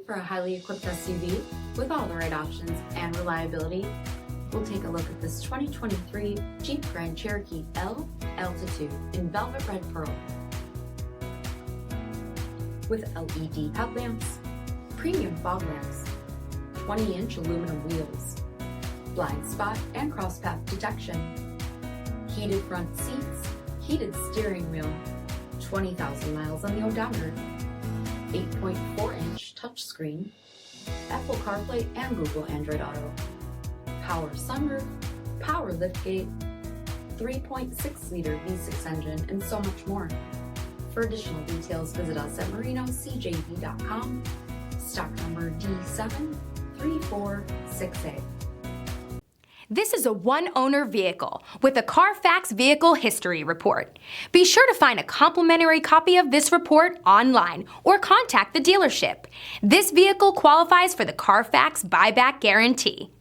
for a highly equipped SUV with all the right options and reliability? We'll take a look at this 2023 Jeep Grand Cherokee L Altitude in Velvet Red Pearl. With LED headlamps, premium fog lamps, 20-inch aluminum wheels, blind spot and cross path detection, heated front seats, heated steering wheel, 20,000 miles on the odometer, 8.4-inch touchscreen, Apple CarPlay and Google Android Auto, power sunroof, power liftgate, 3.6-liter V6 engine, and so much more. For additional details, visit us at marinocjv.com, stock number D7346A. This is a one-owner vehicle with a CARFAX Vehicle History Report. Be sure to find a complimentary copy of this report online or contact the dealership. This vehicle qualifies for the CARFAX Buyback Guarantee.